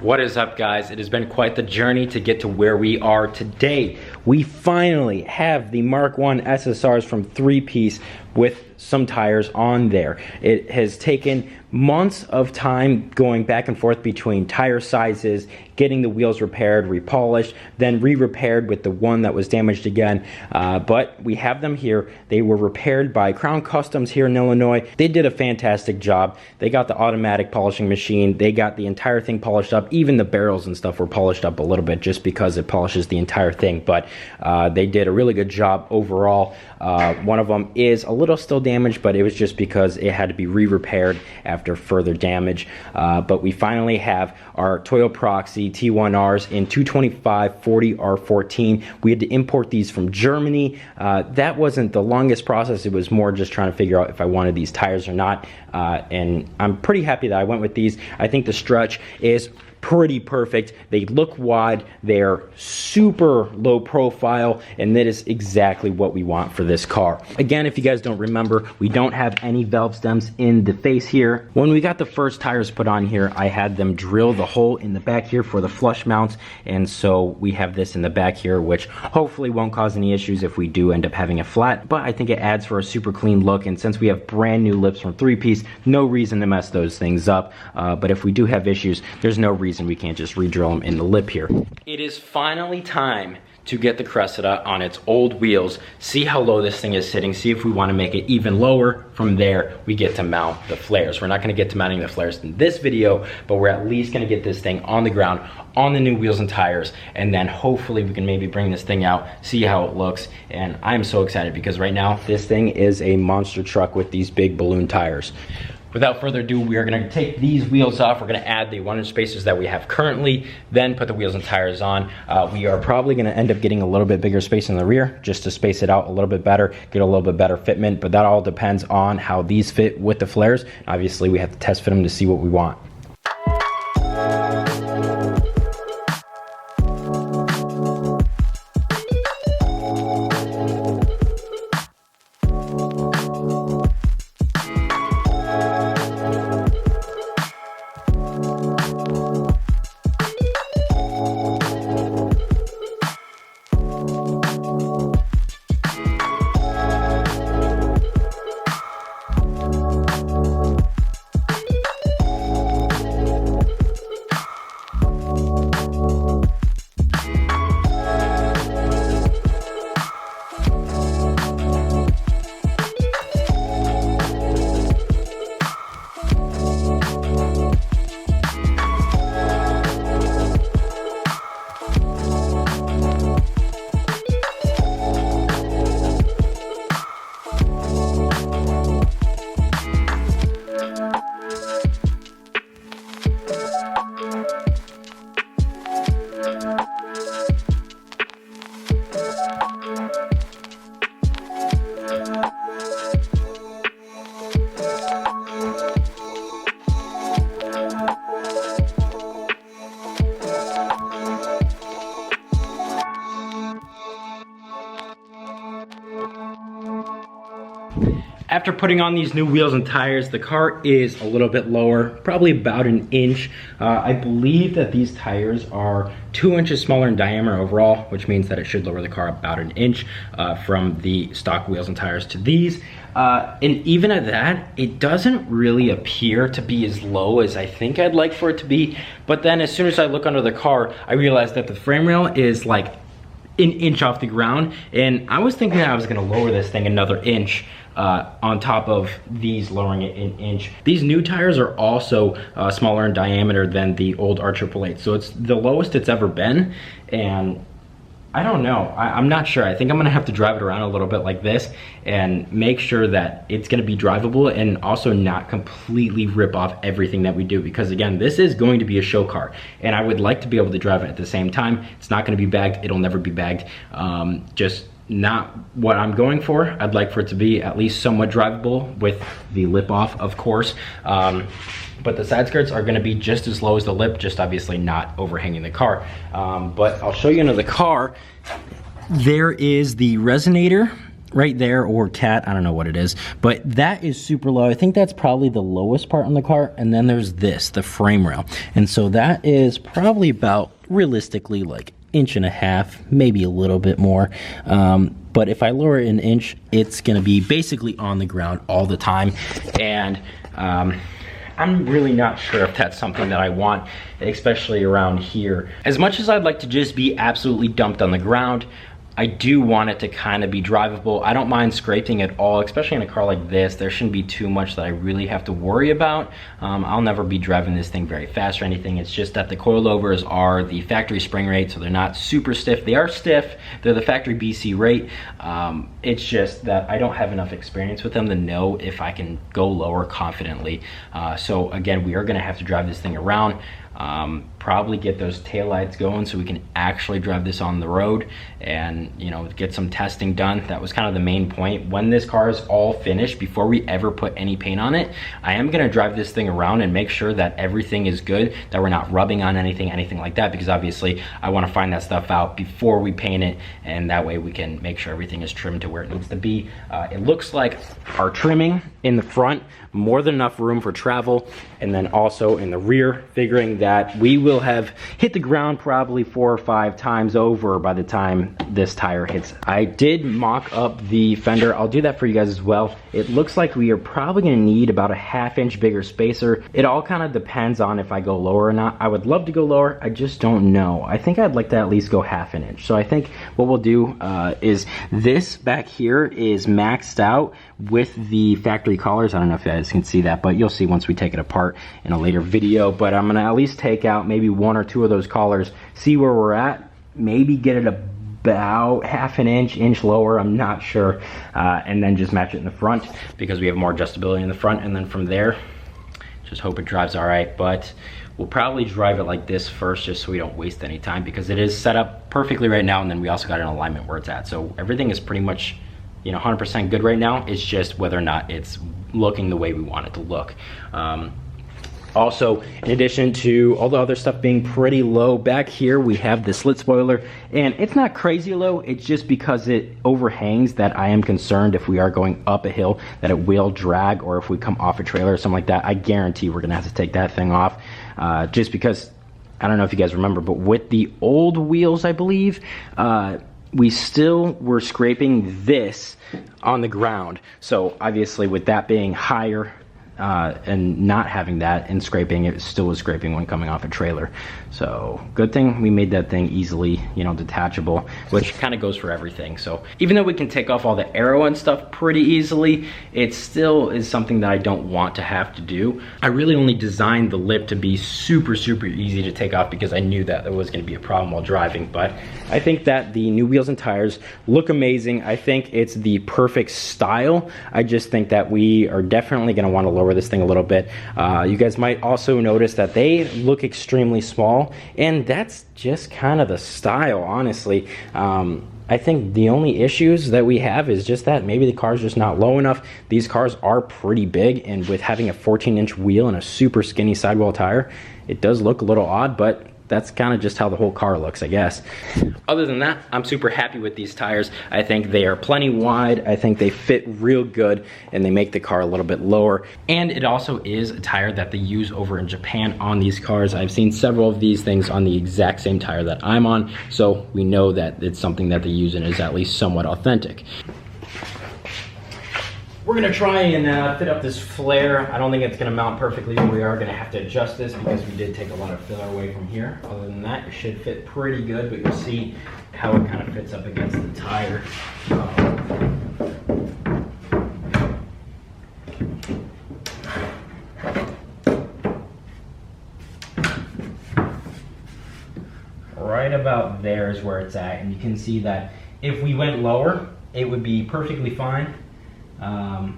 What is up, guys? It has been quite the journey to get to where we are today. We finally have the Mark 1 SSRs from 3-piece with some tires on there. It has taken months of time going back and forth between tire sizes, getting the wheels repaired, repolished, then re-repaired with the one that was damaged again. But we have them here. They were repaired by Crown Customs here in Illinois. They did a fantastic job. They got the automatic polishing machine. They got the entire thing polished up. Even the barrels and stuff were polished up a little bit just because it polishes the entire thing. But they did a really good job overall. One of them is a little still damaged, but it was just because it had to be re-repaired after further damage. But we finally have our Toyo Proxy T1Rs in 225/40 R14. We had to import these from Germany. That wasn't the longest process. It was more just trying to figure out if I wanted these tires or not. And I'm pretty happy that I went with these. I think the stretch is pretty perfect. They look wide, they're super low profile, and that is exactly what we want for this car. Again, if you guys don't remember, we don't have any valve stems in the face here. When we got the first tires put on here, I had them drill the hole in the back here for the flush mounts, and so we have this in the back here, which hopefully won't cause any issues if we do end up having a flat, but I think it adds for a super clean look, and since we have brand new lips from 3-piece, no reason to mess those things up. But if we do have issues, there's no reason we can't just re-drill them in the lip here. It is finally time to get the Cressida on its old wheels, see how low this thing is sitting, see if we want to make it even lower. From there, we get to mount the flares. We're not going to get to mounting the flares in this video, but we're at least going to get this thing on the ground, on the new wheels and tires, and then hopefully we can maybe bring this thing out, see how it looks. And I'm so excited because right now, this thing is a monster truck with these big balloon tires. Without further ado, we are gonna take these wheels off. We're gonna add the 1-inch spacers that we have currently, then put the wheels and tires on. We are probably gonna end up getting a little bit bigger space in the rear just to space it out a little bit better, get a little bit better fitment, but that all depends on how these fit with the flares. Obviously, we have to test fit them to see what we want. After putting on these new wheels and tires, the car is a little bit lower, probably about 1 inch. I believe that these tires are 2 inches smaller in diameter overall, which means that it should lower the car about 1 inch from the stock wheels and tires to these. And even at that, it doesn't really appear to be as low as I think I'd like for it to be. But then as soon as I look under the car, I realized that the frame rail is like 1 inch off the ground, and I was thinking that I was gonna lower this thing another inch on top of these, lowering it 1 inch. These new tires are also smaller in diameter than the old R888, so it's the lowest it's ever been, and I don't know, I'm not sure. I think I'm gonna have to drive it around a little bit like this and make sure that it's gonna be drivable and also not completely rip off everything that we do, because again, this is going to be a show car and I would like to be able to drive it at the same time. It's not gonna be bagged, it'll never be bagged. Just not what I'm going for. I'd like for it to be at least somewhat drivable with the lip off, of course. But the side skirts are gonna be just as low as the lip, just obviously not overhanging the car. But I'll show you into the car. There is the resonator right there, or cat, I don't know what it is, but that is super low. I think that's probably the lowest part on the car. And then there's this, the frame rail. And so that is probably about, realistically, like 1.5 inches, maybe a little bit more. But if I lower it 1 inch, it's gonna be basically on the ground all the time. And I'm really not sure if that's something that I want, especially around here. As much as I'd like to just be absolutely dumped on the ground, I do want it to kind of be drivable. I don't mind scraping at all, especially in a car like this. There shouldn't be too much that I really have to worry about. I'll never be driving this thing very fast or anything. It's just that the coilovers are the factory spring rate, so they're not super stiff. They are stiff, they're the factory BC rate. It's just that I don't have enough experience with them to know if I can go lower confidently. So again, we are gonna have to drive this thing around. Probably get those taillights going so we can actually drive this on the road and, you know, get some testing done. That was kind of the main point. When this car is all finished, before we ever put any paint on it, I am gonna drive this thing around and make sure that everything is good, that we're not rubbing on anything like that, because obviously I wanna find that stuff out before we paint it, and that way we can make sure everything is trimmed to where it needs to be. It looks like our trimming in the front, more than enough room for travel, and then also in the rear, figuring that we will have hit the ground probably 4 or 5 times over by the time this tire hits. I did mock up the fender. I'll do that for you guys as well. It looks like we are probably gonna need about a 1/2 inch bigger spacer. It all kind of depends on if I go lower or not. I would love to go lower, I just don't know. I think I'd like to at least go 1/2 inch. So I think what we'll do is this back here is maxed out with the factory collars. I don't know if you guys can see that, but you'll see once we take it apart in a later video. But I'm gonna at least take out maybe 1 or 2 of those collars, see where we're at, maybe get it about 1/2 inch lower, I'm not sure, and then just match it in the front because we have more adjustability in the front. And then from there, just hope it drives all right. But we'll probably drive it like this first, just so we don't waste any time, because it is set up perfectly right now, and then we also got an alignment where it's at. So everything is pretty much, you know, 100% good right now. It's just whether or not it's looking the way we want it to look. Also, in addition to all the other stuff being pretty low, back here we have the slit spoiler, and it's not crazy low, it's just because it overhangs that I am concerned if we are going up a hill that it will drag, or if we come off a trailer or something like that, I guarantee we're gonna have to take that thing off, just because, I don't know if you guys remember, but with the old wheels, I believe, we still were scraping this on the ground. So obviously with that being higher, and not having that and scraping, it still was scraping when coming off a trailer. So good thing we made that thing easily, you know, detachable, which kind of goes for everything. So even though we can take off all the aero and stuff pretty easily, it still is something that I don't want to have to do. I really only designed the lip to be super easy to take off because I knew that there was going to be a problem while driving. But I think that the new wheels and tires look amazing. I think it's the perfect style. I just think that we are definitely going to want to lower this thing a little bit. You guys might also notice that they look extremely small, and that's just kind of the style, honestly. I think the only issues that we have is just that maybe the car's just not low enough. These cars are pretty big, and with having a 14-inch wheel and a super skinny sidewall tire, it does look a little odd, but that's kind of just how the whole car looks, I guess. Other than that, I'm super happy with these tires. I think they are plenty wide. I think they fit real good, and they make the car a little bit lower. And it also is a tire that they use over in Japan on these cars. I've seen several of these things on the exact same tire that I'm on, so we know that it's something that they use and is at least somewhat authentic. We're gonna try and fit up this flare. I don't think it's gonna mount perfectly, but we are gonna have to adjust this because we did take a lot of filler away from here. Other than that, it should fit pretty good, but you'll see how it kind of fits up against the tire. Right about there is where it's at, and you can see that if we went lower, it would be perfectly fine.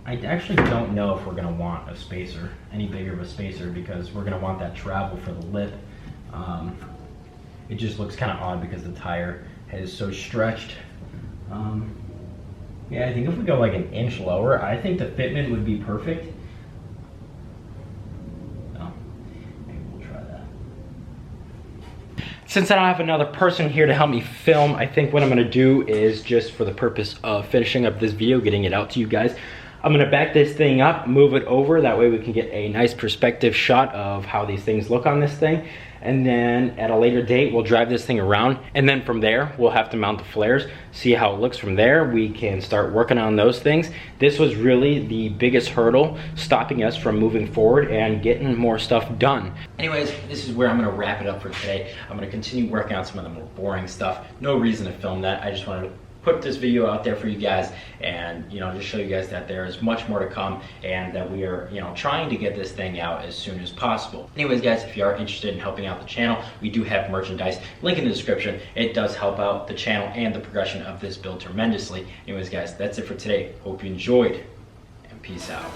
I actually don't know if we're going to want a spacer, any bigger of a spacer, because we're going to want that travel for the lip. It just looks kind of odd because the tire is so stretched. Yeah, I think if we go like 1 inch lower, I think the fitment would be perfect. So, maybe we'll try that. Since I don't have another person here to help me film, I think what I'm gonna do is, just for the purpose of finishing up this video, getting it out to you guys, I'm gonna back this thing up, move it over, that way we can get a nice perspective shot of how these things look on this thing. And then at a later date, we'll drive this thing around. And then from there, we'll have to mount the flares, see how it looks from there. We can start working on those things. This was really the biggest hurdle stopping us from moving forward and getting more stuff done. Anyways, this is where I'm gonna wrap it up for today. I'm gonna continue working on some of the more boring stuff. No reason to film that. I just wanted to put this video out there for you guys and, you know, just show you guys that there is much more to come and that we are, you know, trying to get this thing out as soon as possible. Anyways, guys, if you are interested in helping out the channel, we do have merchandise. Link in the description. It does help out the channel and the progression of this build tremendously. Anyways, guys, that's it for today. Hope you enjoyed, and peace out.